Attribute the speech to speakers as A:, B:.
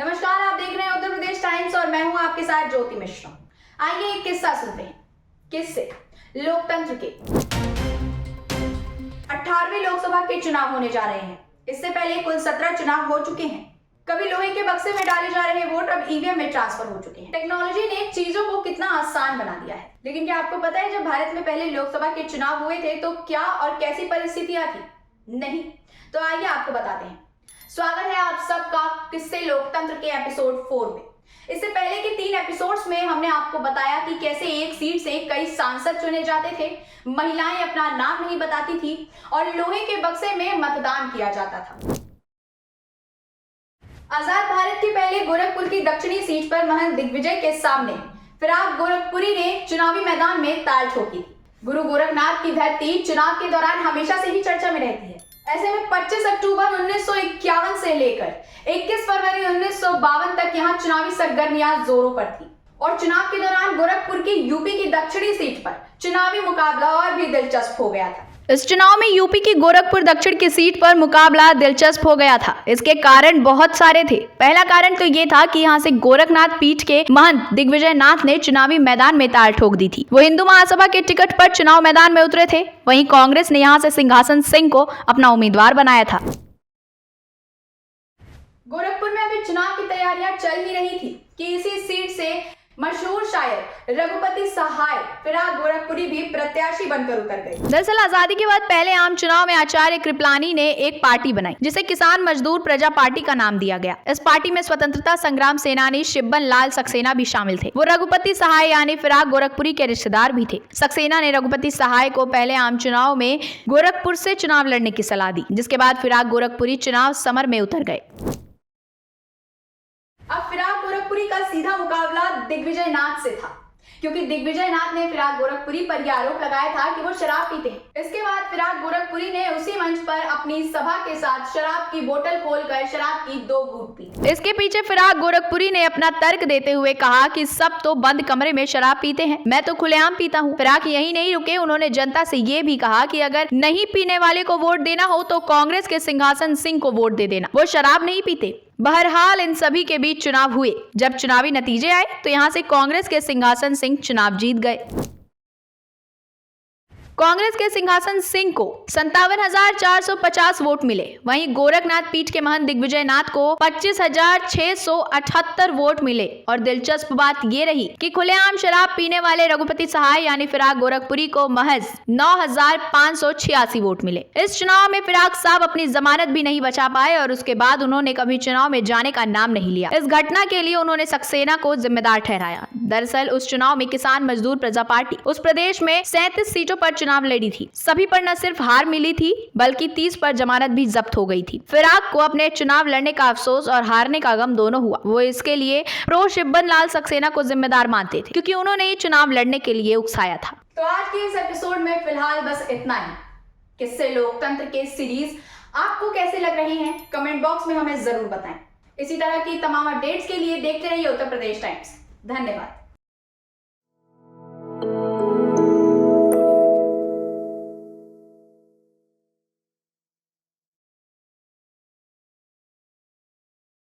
A: नमस्कार, आप देख रहे हैं उत्तर प्रदेश टाइम्स और मैं हूं आपके साथ ज्योति मिश्रा। आइए एक किस्सा सुनते हैं। किससे? लोकतंत्र के। 18वें लोकसभा के चुनाव होने जा रहे हैं। इससे पहले कुल 17 चुनाव हो चुके हैं। कभी लोहे के बक्से में डाले जा रहे वोट अब ईवीएम में ट्रांसफर हो चुके हैं। टेक्नोलॉजी ने चीजों को कितना आसान बना दिया है। लेकिन क्या आपको पता है, जब भारत में पहले लोकसभा के चुनाव हुए थे तो क्या और कैसी परिस्थितियां थी? नहीं तो आइए आपको बताते हैं। स्वागत है आप सबका किससे लोकतंत्र के एपिसोड 4 में। इससे पहले के 3 एपिसोड्स में हमने आपको बताया कि कैसे एक सीट से कई सांसद चुने जाते थे, महिलाएं अपना नाम नहीं बताती थी और लोहे के बक्से में मतदान किया जाता था। आजाद भारत के पहले गोरखपुर की दक्षिणी सीट पर महंत दिग्विजय के सामने फिराक गोरखपुरी ने चुनावी मैदान में ताल ठोकी थी। गुरु गोरखनाथ की धरती चुनाव के दौरान हमेशा से ही चर्चा में रहती है। ऐसे में 25 अक्टूबर 1951 से लेकर 21 फरवरी 1952 तक यहाँ चुनावी सरगर्मियां जोरों पर थी और चुनाव के दौरान गोरखपुर की यूपी की दक्षिणी सीट पर चुनावी मुकाबला और भी दिलचस्प हो गया था। इस चुनाव में यूपी की गोरखपुर दक्षिण की सीट पर मुकाबला दिलचस्प हो गया था। इसके कारण बहुत सारे थे। पहला कारण तो ये था कि यहाँ से गोरखनाथ पीठ के महंत दिग्विजय नाथ ने चुनावी मैदान में ताल ठोक दी थी। वो हिंदू महासभा के टिकट पर चुनाव मैदान में उतरे थे। वहीं कांग्रेस ने यहाँ से सिंहासन सिंह को अपना उम्मीदवार बनाया था। गोरखपुर में अभी चुनाव की तैयारियां चल ही रही थी कि इसी सीट से मशहूर शायर रघुपति सहाय फिराक गोरखपुरी भी प्रत्याशी बनकर उतर गए। दरअसल आजादी के बाद पहले आम चुनाव में आचार्य कृपलानी ने एक पार्टी बनाई जिसे किसान मजदूर प्रजा पार्टी का नाम दिया गया। इस पार्टी में स्वतंत्रता संग्राम सेनानी शिब्बन लाल सक्सेना भी शामिल थे। वो रघुपति सहाय यानी फिराक गोरखपुरी के रिश्तेदार भी थे। सक्सेना ने रघुपति सहाय को पहले आम चुनाव में गोरखपुर से चुनाव लड़ने की सलाह दी, जिसके बाद फिराक गोरखपुरी चुनाव समर में उतर गए। अब फिराक गोरखपुरी का सीधा मुकाबला दिग्विजय नाथ से था, क्योंकि दिग्विजय नाथ ने फिराक गोरखपुरी पर यह आरोप लगाया था कि वो शराब पीते हैं। इसके बाद फिराक गोरखपुरी ने उसी मंच पर अपनी सभा के साथ शराब की बोतल खोलकर शराब की 2 घूंट पी। इसके पीछे फिराक गोरखपुरी ने अपना तर्क देते हुए कहा कि सब तो बंद कमरे में शराब पीते हैं, मैं तो खुलेआम पीता हूँ। फिराक यही नहीं रुके, उन्होंने जनता से ये भी कहा कि अगर नहीं पीने वाले को वोट देना हो तो कांग्रेस के सिंहासन सिंह को वोट दे देना, वो शराब नहीं पीते। बहरहाल इन सभी के बीच चुनाव हुए। जब चुनावी नतीजे आए तो यहां से कांग्रेस के सिंहासन सिंह चुनाव जीत गए। कांग्रेस के सिंहासन सिंह को 57,450 वोट मिले। वहीं गोरखनाथ पीठ के महंत दिग्विजय नाथ को 25,678 वोट मिले। और दिलचस्प बात ये रही कि खुलेआम शराब पीने वाले रघुपति सहाय यानी फिराक गोरखपुरी को महज 9,586 वोट मिले। इस चुनाव में फिराक साहब अपनी जमानत भी नहीं बचा पाए और उसके बाद उन्होंने कभी चुनाव में जाने का नाम नहीं लिया। इस घटना के लिए उन्होंने सक्सेना को जिम्मेदार ठहराया। दरअसल उस चुनाव में किसान मजदूर प्रजा पार्टी उस प्रदेश में 37 सीटों पर चुनाव लड़ी थी। सभी पर न सिर्फ हार मिली थी बल्कि 30 पर जमानत भी जब्त हो गई थी। फिराक को अपने चुनाव लड़ने का अफसोस और हारने का गम दोनों हुआ। वो इसके लिए प्रो शिब्बन लाल सक्सेना को जिम्मेदार मानते थे, क्योंकि उन्होंने ही चुनाव लड़ने के लिए उकसाया था। तो आज के इस एपिसोड में फिलहाल बस इतना ही। किससे लोकतंत्र के सीरीज आपको कैसे लग रहे हैं, कमेंट बॉक्स में हमें जरूर बताएं। इसी तरह की तमाम अपडेट्स के लिए देखते रहिए उत्तर प्रदेश टाइम्स। धन्यवाद।